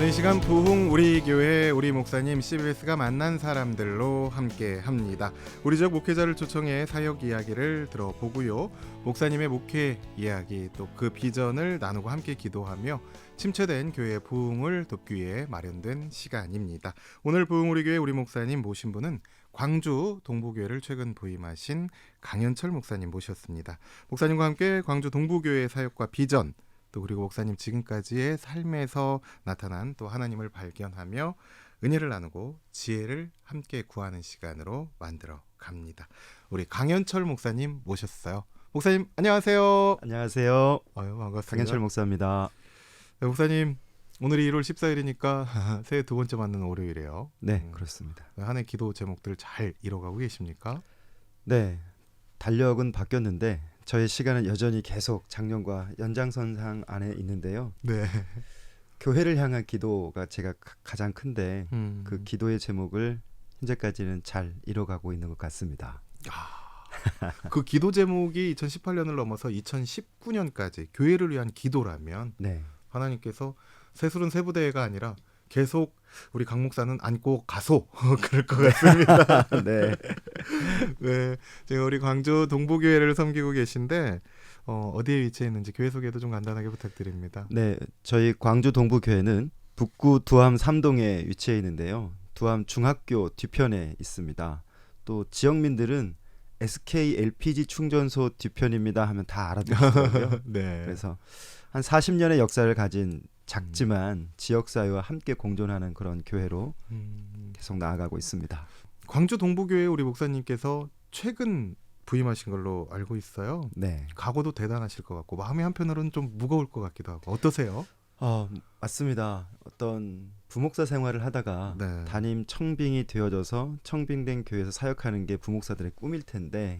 이 시간 부흥 우리 교회 우리 목사님 CBS가 만난 사람들로 함께 합니다. 우리 지역 목회자를 초청해 사역 이야기를 들어보고요. 목사님의 목회 이야기 또 그 비전을 나누고 함께 기도하며 침체된 교회의 부흥을 돕기 위해 마련된 시간입니다. 오늘 부흥 우리 교회 우리 목사님 모신 분은 광주 동부교회를 최근 부임하신 강현철 목사님 모셨습니다. 목사님과 함께 광주 동부교회의 사역과 비전 또 그리고 목사님 지금까지의 삶에서 나타난 또 하나님을 발견하며 은혜를 나누고 지혜를 함께 구하는 시간으로 만들어 갑니다. 우리 강현철 목사님 모셨어요. 목사님 안녕하세요. 안녕하세요. 반갑습니다. 강현철 목사입니다. 네, 목사님 오늘이 1월 14일이니까 새해 두 번째 맞는 월요일이에요. 네, 그렇습니다. 한 해 기도 제목들 잘 이뤄가고 계십니까? 네, 달력은 바뀌었는데 저의 시간은 여전히 계속 작년과 연장선상 안에 있는데요. 네. 교회를 향한 기도가 제가 가장 큰데 그 그 기도의 제목을 현재까지는 잘 이뤄가고 있는 것 같습니다. 그 기도 제목이 2018년을 넘어서 2019년까지 교회를 위한 기도라면 네, 하나님께서 새술은 세부대가 아니라 계속 우리 강 목사는 안고 가소 그럴 것 같습니다. 네, 네, 지금 우리 광주 동부교회를 섬기고 계신데 어디에 위치해 있는지 교회 소개도 좀 간단하게 부탁드립니다. 네. 저희 광주 동부교회는 북구 두암 3동에 위치해 있는데요. 두암 중학교 뒤편에 있습니다. 또 지역민들은 SK LPG 충전소 뒤편입니다 하면 다 알아듣더라고요. 네. 그래서 한 40년의 역사를 가진 작지만 지역사회와 함께 공존하는 그런 교회로 계속 나아가고 있습니다. 광주 동부교회 우리 목사님께서 최근 부임하신 걸로 알고 있어요. 네, 각오도 대단하실 것 같고 마음이 한편으로는 좀 무거울 것 같기도 하고 어떠세요? 맞습니다. 어떤 부목사 생활을 하다가 네. 담임 청빙이 되어져서 청빙된 교회에서 사역하는 게 부목사들의 꿈일 텐데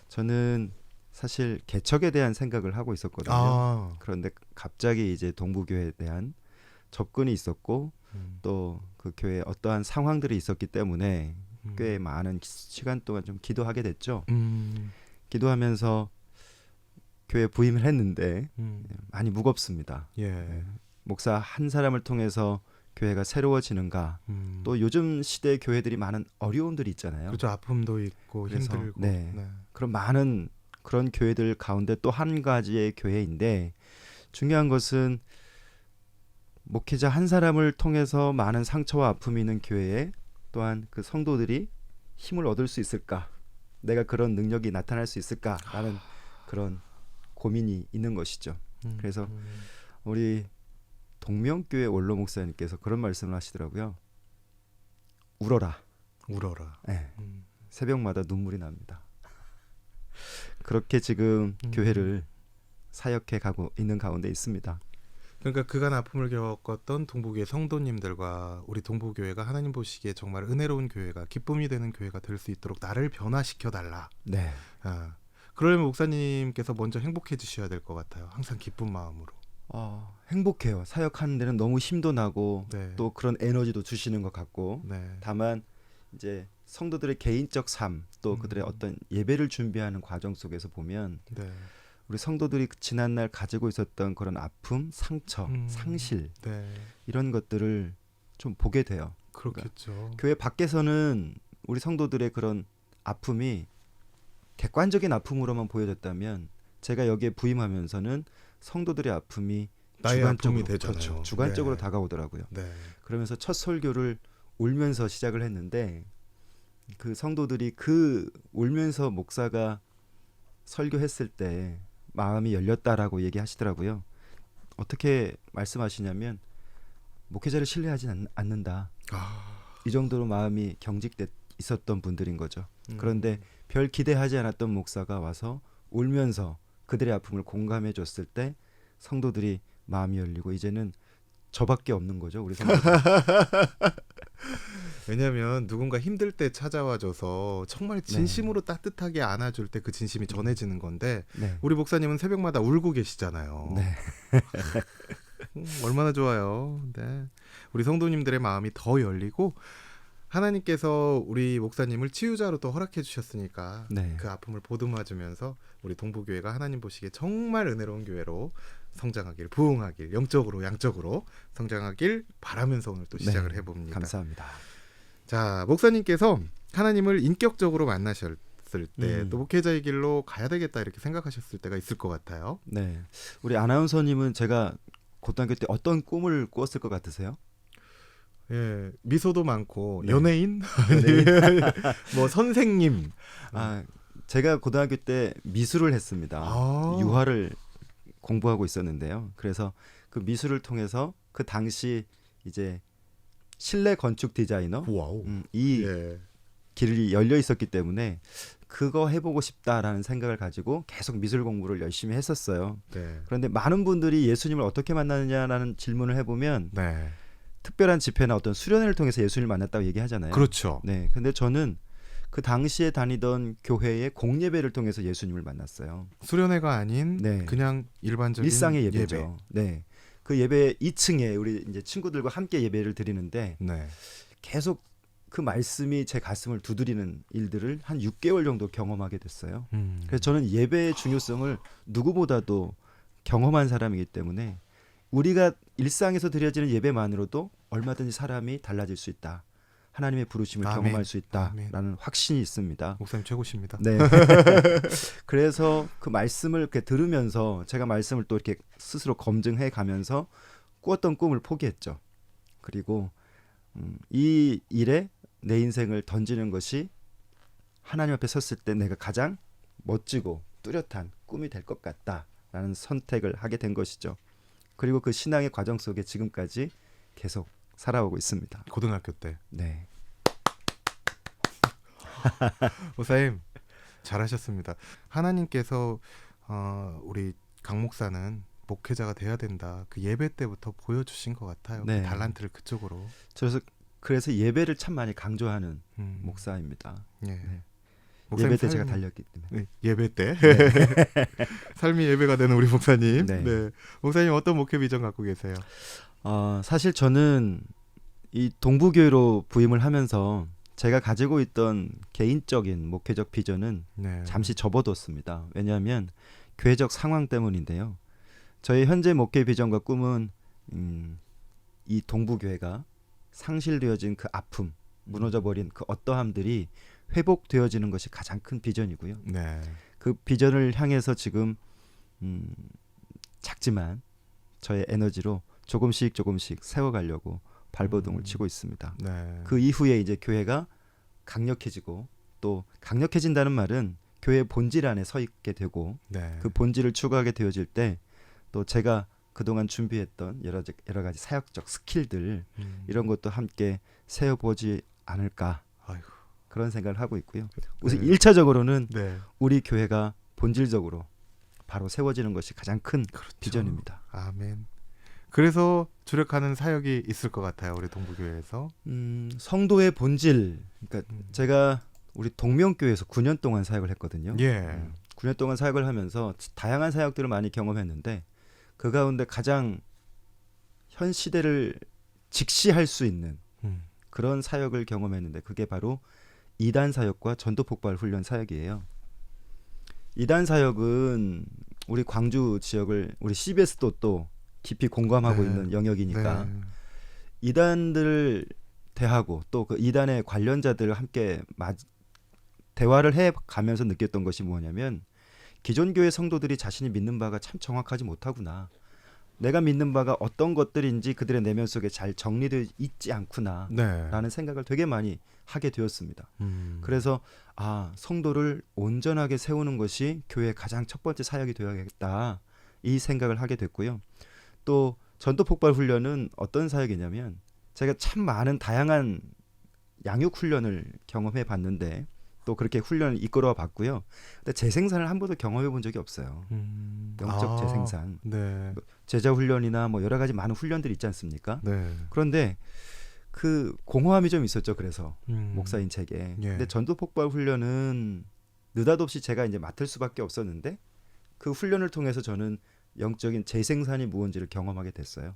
저는 사실 개척에 대한 생각을 하고 있었거든요. 그런데 갑자기 이제 동부교회에 대한 접근이 있었고 또 그 교회에 어떠한 상황들이 있었기 때문에 꽤 많은 시간 동안 좀 기도하게 됐죠. 기도하면서 교회 부임을 했는데 많이 무겁습니다. 예. 목사 한 사람을 통해서 교회가 새로워지는가. 또 요즘 시대의 교회들이 많은 어려움들이 있잖아요. 그렇죠. 아픔도 있고 그래서, 힘들고. 네. 그런 많은 그런 교회들 가운데 또 한 가지의 교회인데 중요한 것은 목회자 한 사람을 통해서 많은 상처와 아픔이 있는 교회에 또한 그 성도들이 힘을 얻을 수 있을까? 내가 그런 능력이 나타날 수 있을까라는 그런 고민이 있는 것이죠. 그래서 우리 동명교회 원로 목사님께서 그런 말씀을 하시더라고요. 울어라. 네. 새벽마다 눈물이 납니다. 그렇게 지금 교회를 사역해 가고 있는 가운데 있습니다. 그러니까 그간 아픔을 겪었던 동부교회 성도님들과 우리 동부교회가 하나님 보시기에 정말 은혜로운 교회가 기쁨이 되는 교회가 될 수 있도록 나를 변화시켜달라. 네. 그러려면 목사님께서 먼저 행복해 주셔야 될 것 같아요. 항상 기쁜 마음으로. 행복해요. 사역하는 데는 너무 힘도 나고 네. 또 그런 에너지도 주시는 것 같고 네. 다만 이제 성도들의 개인적 삶 또 그들의 어떤 예배를 준비하는 과정 속에서 보면 네. 우리 성도들이 지난날 가지고 있었던 그런 아픔, 상처, 상실 네. 이런 것들을 좀 보게 돼요. 그렇겠죠. 그러니까 교회 밖에서는 우리 성도들의 그런 아픔이 객관적인 아픔으로만 보여졌다면 제가 여기에 부임하면서는 성도들의 아픔이 나의 주관적으로, 아픔이 되잖아요. 그렇죠. 주관적으로 네. 다가오더라고요. 네. 그러면서 첫 설교를 울면서 시작을 했는데 그 성도들이 그 울면서 목사가 설교했을 때 마음이 열렸다라고 얘기하시더라고요. 어떻게 말씀하시냐면 목회자를 신뢰하지 않는다. 이 정도로 마음이 경직돼 있었던 분들인 거죠. 그런데 별 기대하지 않았던 목사가 와서 울면서 그들의 아픔을 공감해 줬을 때 성도들이 마음이 열리고 이제는 저밖에 없는 거죠. 우리 성도들. 왜냐하면 누군가 힘들 때 찾아와줘서 정말 진심으로 따뜻하게 안아줄 때 그 진심이 전해지는 건데 네. 우리 목사님은 새벽마다 울고 계시잖아요. 네. 얼마나 좋아요. 네. 우리 성도님들의 마음이 더 열리고 하나님께서 우리 목사님을 치유자로 또 허락해 주셨으니까 네. 그 아픔을 보듬어주면서 우리 동부교회가 하나님 보시기에 정말 은혜로운 교회로 성장하길, 부흥하길, 영적으로 양적으로 성장하길 바라면서 오늘 또 시작을 네, 해봅니다. 감사합니다. 자, 목사님께서 하나님을 인격적으로 만나셨을 때 또 목회자의 길로 가야 되겠다 이렇게 생각하셨을 때가 있을 것 같아요. 네, 우리 아나운서님은 제가 고등학교 때 어떤 꿈을 꾸었을 것 같으세요? 예, 미소도 많고 네. 연예인, 뭐 선생님. 제가 고등학교 때 미술을 했습니다. 아. 유화를 공부하고 있었는데요. 그래서 그 미술을 통해서 그 당시 이제 실내 건축 디자이너 와우. 이 예. 길이 열려 있었기 때문에 그거 해보고 싶다라는 생각을 가지고 계속 미술 공부를 열심히 했었어요. 네. 그런데 많은 분들이 예수님을 어떻게 만나느냐라는 질문을 해보면 네. 특별한 집회나 어떤 수련회를 통해서 예수님을 만났다고 얘기하잖아요. 그렇죠. 네, 근데 저는 그 당시에 다니던 교회의 공예배를 통해서 예수님을 만났어요. 수련회가 아닌 네. 그냥 일반적인 일상의 예배죠. 네, 그 예배 2층에 우리 이제 친구들과 함께 예배를 드리는데 네. 계속 그 말씀이 제 가슴을 두드리는 일들을 한 6개월 정도 경험하게 됐어요. 그래서 저는 예배의 중요성을 누구보다도 경험한 사람이기 때문에 우리가 일상에서 드려지는 예배만으로도 얼마든지 사람이 달라질 수 있다. 하나님의 부르심을 아멘. 경험할 수 아멘. 있다라는 확신이 있습니다. 목사님 최고십니다. 네. 그래서 그 말씀을 이렇게 들으면서 제가 말씀을 또 이렇게 스스로 검증해 가면서 꾸었던 꿈을 포기했죠. 그리고 이 일에 내 인생을 던지는 것이 하나님 앞에 섰을 때 내가 가장 멋지고 뚜렷한 꿈이 될 것 같다라는 선택을 하게 된 것이죠. 그리고 그 신앙의 과정 속에 지금까지 계속 살아오고 있습니다. 고등학교 때. 네. 목사님 잘하셨습니다. 하나님께서 우리 강 목사는 목회자가 돼야 된다. 그 예배 때부터 보여주신 것 같아요. 네. 그 달란트를 그쪽으로. 그래서 예배를 참 많이 강조하는 음. 목사입니다. 예. 네. 목사님 예배 때 제가 삶이- 달렸기 때문에. 네, 예배 때 삶이 예배가 되는 우리 목사님. 네. 네. 목사님 어떤 목회 비전 갖고 계세요? 사실 저는 이 동부교회로 부임을 하면서 제가 가지고 있던 개인적인 목회적 비전은 네. 잠시 접어뒀습니다. 왜냐하면 교회적 상황 때문인데요. 저의 현재 목회 비전과 꿈은 이 동부교회가 상실되어진 그 아픔, 무너져버린 그 어떠함들이 회복되어지는 것이 가장 큰 비전이고요. 네. 그 비전을 향해서 지금 작지만 저의 에너지로 조금씩 세워가려고 발버둥을 치고 있습니다. 네. 그 이후에 이제 교회가 강력해지고 또 강력해진다는 말은 교회의 본질 안에 서 있게 되고 네. 그 본질을 추구하게 되어질 때 또 제가 그동안 준비했던 여러 가지 사역적 스킬들 이런 것도 함께 세워보지 않을까 아이고. 그런 생각을 하고 있고요. 우선 네. 1차적으로는 네. 우리 교회가 본질적으로 바로 세워지는 것이 가장 큰 그렇죠. 비전입니다. 아멘. 그래서 주력하는 사역이 있을 것 같아요. 우리 동부교회에서. 성도의 본질. 그러니까 제가 우리 동명교회에서 9년 동안 사역을 했거든요. 예. 9년 동안 사역을 하면서 다양한 사역들을 많이 경험했는데 그 가운데 가장 현 시대를 직시할 수 있는 그런 사역을 경험했는데 그게 바로 2단 사역과 전도 폭발 훈련 사역이에요. 2단 사역은 우리 광주 지역을 우리 CBS도 또 깊이 공감하고 네. 있는 영역이니까 네. 2단들을 대하고 또 그 2단의 관련자들을 함께 대화를 해 가면서 느꼈던 것이 뭐냐면 기존 교회 성도들이 자신이 믿는 바가 참 정확하지 못하구나. 내가 믿는 바가 어떤 것들인지 그들의 내면 속에 잘 정리되어 있지 않구나. 네. 라는 생각을 되게 많이 하게 되었습니다. 그래서 성도를 온전하게 세우는 것이 교회의 가장 첫 번째 사역이 되어야겠다. 이 생각을 하게 됐고요. 또 전도 폭발 훈련은 어떤 사역이냐면 제가 참 많은 다양한 양육 훈련을 경험해 봤는데 또 그렇게 훈련을 이끌어 봤고요. 근데 재생산을 한 번도 경험해 본 적이 없어요. 영적 재생산. 네. 제자 훈련이나 뭐 여러 가지 많은 훈련들이 있지 않습니까? 네. 그런데 그 공허함이 좀 있었죠. 그래서 목사인 제게. 예. 근데 전도 폭발 훈련은 느닷없이 제가 이제 맡을 수밖에 없었는데 그 훈련을 통해서 저는 영적인 재생산이 무언지를 경험하게 됐어요.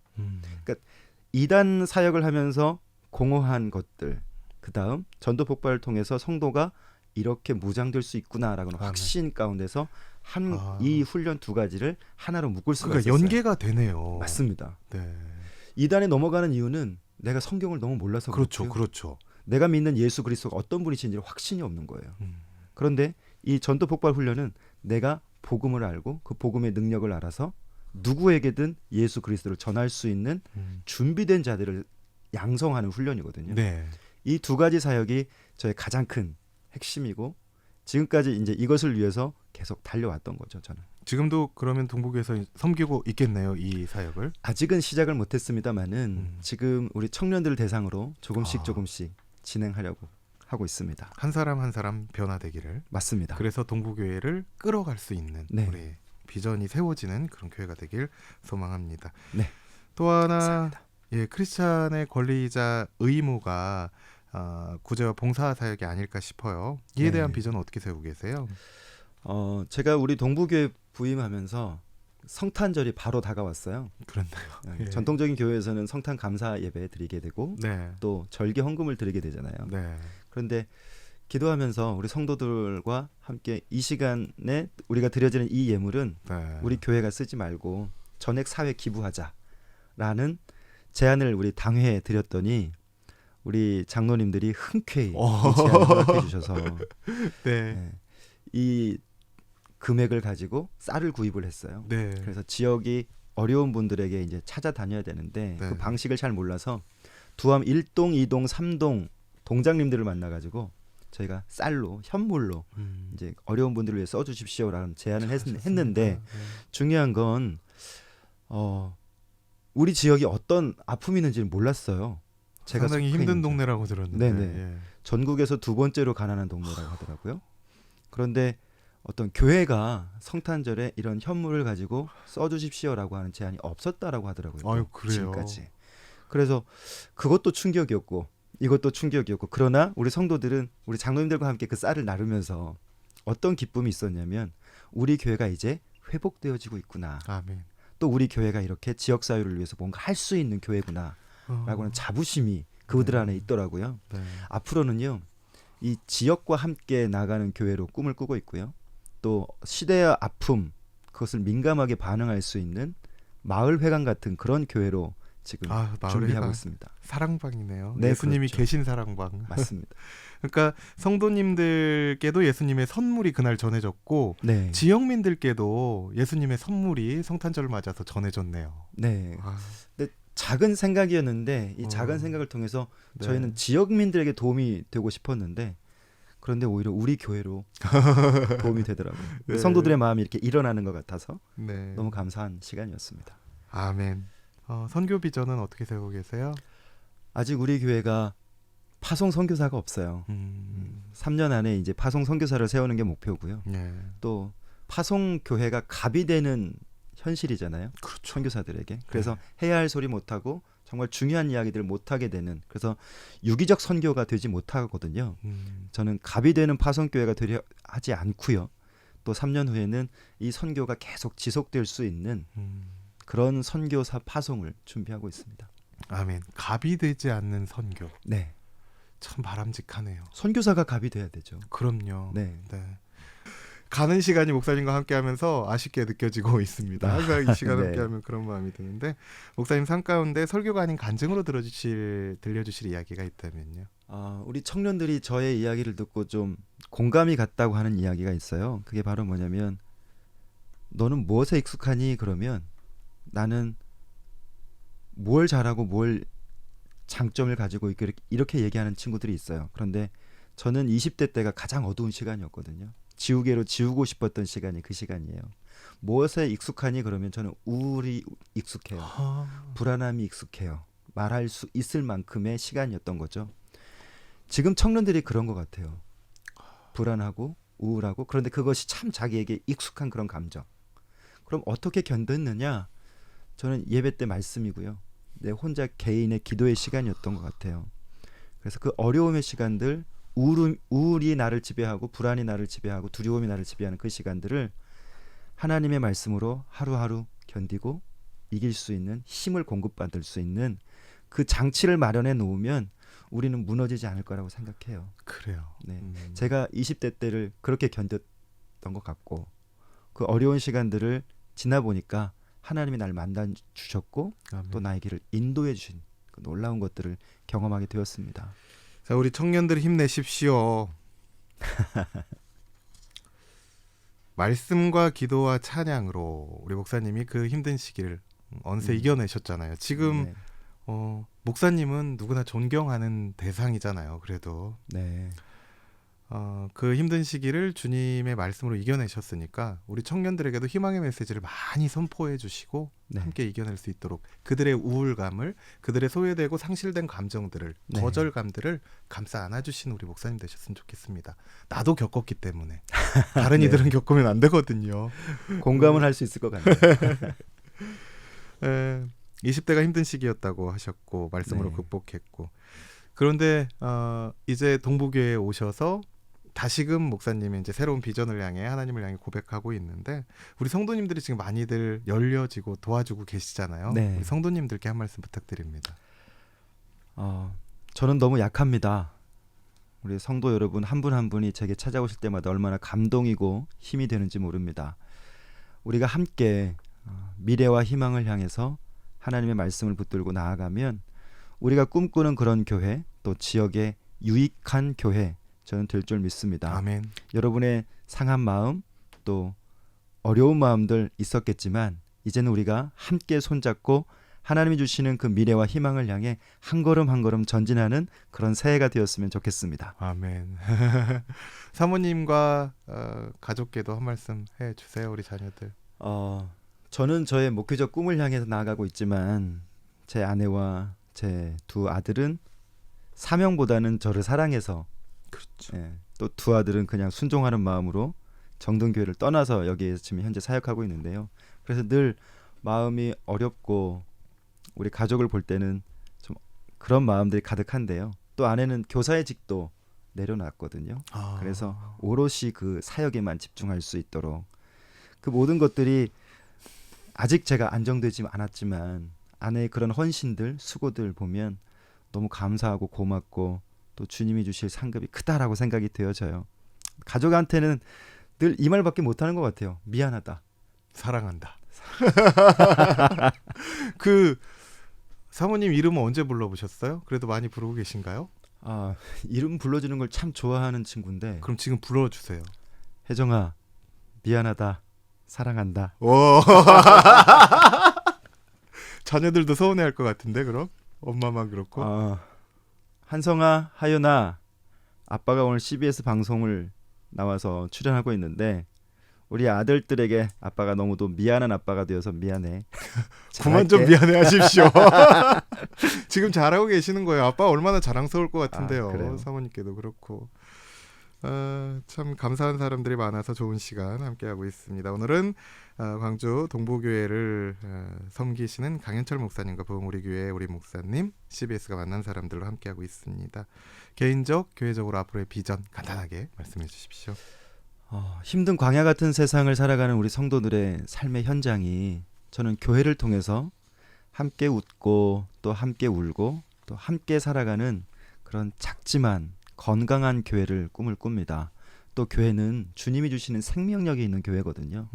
2단 사역을 하면서 공허한 것들, 그 다음 전도 폭발을 통해서 성도가 이렇게 무장될 수 있구나라는 아멘. 확신 가운데서 이 훈련 두 가지를 하나로 묶을 수가 그러니까 있었어요. 연계가 되네요. 맞습니다. 네. 이단에 넘어가는 이유는 내가 성경을 너무 몰라서 그렇죠, 그렇고요. 그렇죠. 내가 믿는 예수 그리스도가 어떤 분이신지 확신이 없는 거예요. 음. 그런데 이 전도 폭발 훈련은 내가 복음을 알고 그 복음의 능력을 알아서 누구에게든 예수 그리스도를 전할 수 있는 준비된 자들을 양성하는 훈련이거든요. 네. 이 두 가지 사역이 저의 가장 큰 핵심이고 지금까지 이제 이것을 위해서 계속 달려왔던 거죠. 저는 지금도 그러면 동북에서 섬기고 있겠네요, 이 사역을. 아직은 시작을 못했습니다만은 지금 우리 청년들을 대상으로 조금씩 아. 조금씩 진행하려고 하고 있습니다. 한 사람 한 사람 변화되기를. 맞습니다. 그래서 동부교회를 끌어갈 수 있는 네. 우리 비전이 세워지는 그런 교회가 되길 소망합니다. 네. 또 하나 감사합니다. 크리스찬의 권리이자 의무가 구제와 봉사 사역이 아닐까 싶어요. 이에 네. 대한 비전은 어떻게 세우고 계세요? 제가 우리 동부교회 부임하면서 성탄절이 바로 다가왔어요. 그렇나요? 예. 전통적인 교회에서는 성탄 감사 예배 드리게 되고 네. 또 절기 헌금을 드리게 되잖아요. 네. 그런데 기도하면서 우리 성도들과 함께 이 시간에 우리가 드려지는 이 예물은 네. 우리 교회가 쓰지 말고 전액 사회 기부하자라는 제안을 우리 당회에 드렸더니 우리 장로님들이 흔쾌히 이 제안을 허락해 주셔서 네. 이 금액을 가지고 쌀을 구입을 했어요. 네. 그래서 지역이 어려운 분들에게 이제 찾아다녀야 되는데 네. 그 방식을 잘 몰라서 두암 1동, 2동, 3동 동장님들을 만나가지고 저희가 쌀로 현물로 이제 어려운 분들을 위해 써주십시오라는 제안을 했는데 네. 중요한 건 우리 지역이 어떤 아픔이 있는지를 몰랐어요. 제가 상당히 속해 힘든 있는 지역. 동네라고 들었는데. 네네. 예. 전국에서 두 번째로 가난한 동네라고 하더라고요. 그런데 어떤 교회가 성탄절에 이런 현물을 가지고 써주십시오라고 하는 제안이 없었다라고 하더라고요. 아유, 그래요. 지금까지. 그래서 그것도 충격이었고 이것도 충격이었고 그러나 우리 성도들은 우리 장로님들과 함께 그 쌀을 나누면서 어떤 기쁨이 있었냐면 우리 교회가 이제 회복되어지고 있구나. 아멘. 또 우리 교회가 이렇게 지역사회를 위해서 뭔가 할 수 있는 교회구나 라고 하는 자부심이 그들 안에 있더라고요. 네. 앞으로는요 이 지역과 함께 나가는 교회로 꿈을 꾸고 있고요. 또 시대의 아픔 그것을 민감하게 반응할 수 있는 마을회관 같은 그런 교회로 지금 마을 준비하고 회관. 있습니다. 사랑방이네요. 네, 예수님이 그렇죠. 계신 사랑방. 맞습니다. 그러니까 성도님들께도 예수님의 선물이 그날 전해졌고 네, 지역민들께도 예수님의 선물이 성탄절을 맞아서 전해졌네요. 네. 아, 작은 생각이었는데 이 작은 어. 생각을 통해서 네. 저희는 지역민들에게 도움이 되고 싶었는데 그런데 오히려 우리 교회로 도움이 되더라고요. 네. 성도들의 마음이 이렇게 일어나는 것 같아서 네. 너무 감사한 시간이었습니다. 아멘. 선교 비전은 어떻게 세우고 계세요? 아직 우리 교회가 파송 선교사가 없어요. 3년 안에 이제 파송 선교사를 세우는 게 목표고요. 네. 또 파송 교회가 갑이 되는 현실이잖아요. 그렇죠. 선교사들에게. 그래서 해야 할 소리 못 하고 정말 중요한 이야기들을 못 하게 되는 그래서 유기적 선교가 되지 못하거든요. 저는 갑이 되는 파송 교회가 되려 하지 않고요. 또 3년 후에는 이 선교가 계속 지속될 수 있는 그런 선교사 파송을 준비하고 있습니다. 아멘. 갑이 되지 않는 선교. 네. 참 바람직하네요. 선교사가 갑이 돼야 되죠. 그럼요. 네. 네. 가는 시간이 목사님과 함께하면서 아쉽게 느껴지고 있습니다. 항상 이 시간 네. 함께하면 그런 마음이 드는데 목사님 삶 가운데 설교가 아닌 간증으로 들려주실 이야기가 있다면요. 우리 청년들이 저의 이야기를 듣고 좀 공감이 갔다고 하는 이야기가 있어요. 그게 바로 뭐냐면 너는 무엇에 익숙하니? 그러면 나는 뭘 잘하고 뭘 장점을 가지고 있고 이렇게 얘기하는 친구들이 있어요. 그런데 저는 20대 때가 가장 어두운 시간이었거든요. 지우개로 지우고 싶었던 시간이 그 시간이에요. 무엇에 익숙하니? 그러면 저는 우울이 익숙해요. 불안함이 익숙해요. 말할 수 있을 만큼의 시간이었던 거죠. 지금 청년들이 그런 것 같아요. 불안하고 우울하고 그런데 그것이 참 자기에게 익숙한 그런 감정. 그럼 어떻게 견뎠느냐? 저는 예배 때 말씀이고요. 내 혼자 개인의 기도의 시간이었던 것 같아요. 그래서 그 어려움의 시간들 우울이 나를 지배하고 불안이 나를 지배하고 두려움이 나를 지배하는 그 시간들을 하나님의 말씀으로 하루하루 견디고 이길 수 있는 힘을 공급받을 수 있는 그 장치를 마련해 놓으면 우리는 무너지지 않을 거라고 생각해요. 그래요. 네. 제가 20대 때를 그렇게 견뎠던 것 같고 그 어려운 시간들을 지나 보니까 하나님이 날 만나 주셨고 아멘. 또 나의 길을 인도해 주신 그 놀라운 것들을 경험하게 되었습니다. 자, 우리 청년들 힘내십시오. 말씀과 기도와 찬양으로 우리 목사님이 그 힘든 시기를 언세 이겨내셨잖아요. 지금 네. 목사님은 누구나 존경하는 대상이잖아요. 그래도 네. 그 힘든 시기를 주님의 말씀으로 이겨내셨으니까 우리 청년들에게도 희망의 메시지를 많이 선포해 주시고 네. 함께 이겨낼 수 있도록 그들의 우울감을, 그들의 소외되고 상실된 감정들을, 네. 거절감들을 감싸 안아주신 우리 목사님 되셨으면 좋겠습니다. 나도 겪었기 때문에 다른 네. 이들은 겪으면 안 되거든요. 공감을 할 수 있을 것 같네요. 20대가 힘든 시기였다고 하셨고 말씀으로 네. 극복했고, 그런데 이제 동부교회에 오셔서 다시금 목사님이 이제 새로운 비전을 향해 하나님을 향해 고백하고 있는데 우리 성도님들이 지금 많이들 열려지고 도와주고 계시잖아요. 네. 우리 성도님들께 한 말씀 부탁드립니다. 저는 너무 약합니다. 우리 성도 여러분 한 분 한 분이 제게 찾아오실 때마다 얼마나 감동이고 힘이 되는지 모릅니다. 우리가 함께 미래와 희망을 향해서 하나님의 말씀을 붙들고 나아가면 우리가 꿈꾸는 그런 교회, 또 지역의 유익한 교회, 저는 될 줄 믿습니다. 아멘. 여러분의 상한 마음, 또 어려운 마음들 있었겠지만 이제는 우리가 함께 손잡고 하나님이 주시는 그 미래와 희망을 향해 한 걸음 한 걸음 전진하는 그런 새해가 되었으면 좋겠습니다. 아멘. 사모님과 가족께도 한 말씀 해주세요. 우리 자녀들. 저는 저의 목회적 꿈을 향해서 나아가고 있지만 제 아내와 제 두 아들은 사명보다는 저를 사랑해서, 그렇죠. 또 두 아들은 그냥 순종하는 마음으로 정든교회를 떠나서 여기에서 지금 현재 사역하고 있는데요. 그래서 늘 마음이 어렵고 우리 가족을 볼 때는 좀 그런 마음들이 가득한데요. 또 아내는 교사의 직도 내려놨거든요. 그래서 오롯이 그 사역에만 집중할 수 있도록 그 모든 것들이 아직 제가 안정되지 않았지만 아내의 그런 헌신들, 수고들 보면 너무 감사하고 고맙고 또 주님이 주실 상급이 크다라고 생각이 되어져요. 가족한테는 늘 이 말밖에 못하는 것 같아요. 미안하다. 사랑한다. 그 사모님 이름은 언제 불러보셨어요? 그래도 많이 부르고 계신가요? 이름 불러주는 걸 참 좋아하는 친구인데. 그럼 지금 불러주세요. 혜정아, 미안하다. 사랑한다. 오. 자녀들도 서운해할 것 같은데 그럼? 엄마만 그렇고. 한성아, 하윤아, 아빠가 오늘 CBS 방송을 나와서 출연하고 있는데 우리 아들들에게 아빠가 너무도 미안한 아빠가 되어서 미안해. 그만 좀 미안해 하십시오. 지금 잘하고 계시는 거예요. 아빠 얼마나 자랑스러울 것 같은데요. 그래요? 사모님께도 그렇고. 참 감사한 사람들이 많아서 좋은 시간 함께하고 있습니다. 오늘은 광주 동부교회를 섬기시는 강현철 목사님과 부흥우리교회 우리 목사님, CBS가 만난 사람들로 함께하고 있습니다. 개인적, 교회적으로 앞으로의 비전 간단하게 말씀해 주십시오. 힘든 광야 같은 세상을 살아가는 우리 성도들의 삶의 현장이 저는 교회를 통해서 함께 웃고 또 함께 울고 또 함께 살아가는 그런 작지만 건강한 교회를 꿈을 꿉니다. 또 교회는 주님이 주시는 생명력이 있는 교회거든요.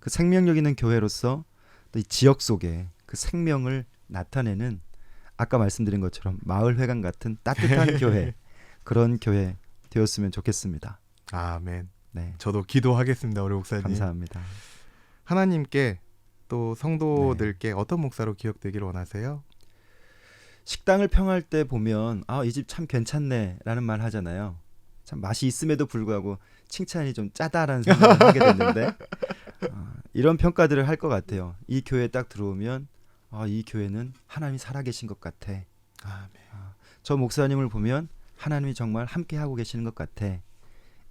그 생명력 있는 교회로서 또 이 지역 속에 그 생명을 나타내는 아까 말씀드린 것처럼 마을회관 같은 따뜻한 교회, 그런 교회 되었으면 좋겠습니다. 아멘. 네, 저도 기도하겠습니다. 우리 목사님. 감사합니다. 하나님께 또 성도들께 어떤 목사로 기억되기를 원하세요? 식당을 평할 때 보면 이 집 참 괜찮네라는 말 하잖아요. 참 맛이 있음에도 불구하고 칭찬이 좀 짜다라는 생각을 하게 됐는데 이런 평가들을 할 것 같아요. 이 교회에 딱 들어오면 이 교회는 하나님이 살아계신 것 같아. 아멘. 저 목사님을 보면 하나님이 정말 함께하고 계시는 것 같아.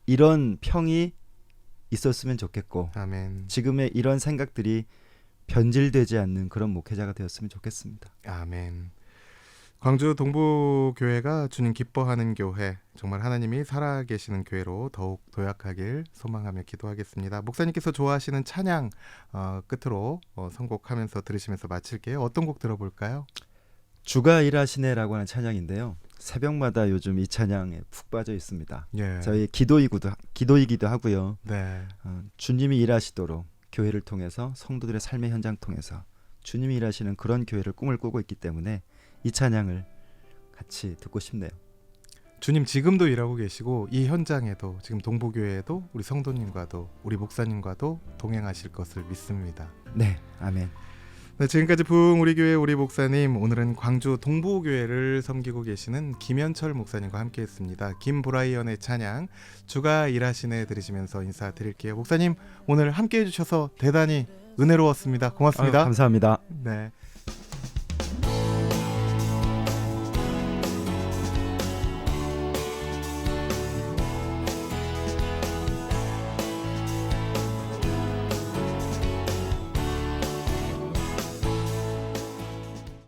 이런 평이 있었으면 좋겠고 아멘. 지금의 이런 생각들이 변질되지 않는 그런 목회자가 되었으면 좋겠습니다. 아멘. 광주 동부교회가 주님 기뻐하는 교회, 정말 하나님이 살아계시는 교회로 더욱 도약하길 소망하며 기도하겠습니다. 목사님께서 좋아하시는 찬양 끝으로 선곡하면서 들으시면서 마칠게요. 어떤 곡 들어볼까요? 주가 일하시네라고 하는 찬양인데요. 새벽마다 요즘 이 찬양에 푹 빠져 있습니다. 예. 저희 기도이기도 하고요. 네. 주님이 일하시도록 교회를 통해서 성도들의 삶의 현장 통해서 주님이 일하시는 그런 교회를 꿈을 꾸고 있기 때문에 이 찬양을 같이 듣고 싶네요. 주님 지금도 일하고 계시고 이 현장에도 지금 동부교회에도 우리 성도님과도 우리 목사님과도 동행하실 것을 믿습니다. 네, 아멘. 네, 지금까지 부흥 우리 교회 우리 목사님, 오늘은 광주 동부교회를 섬기고 계시는 김현철 목사님과 함께했습니다. 김브라이언의 찬양 주가 일하시네 들으시면서 인사드릴게요. 목사님 오늘 함께해 주셔서 대단히 은혜로웠습니다. 고맙습니다. 감사합니다. 네.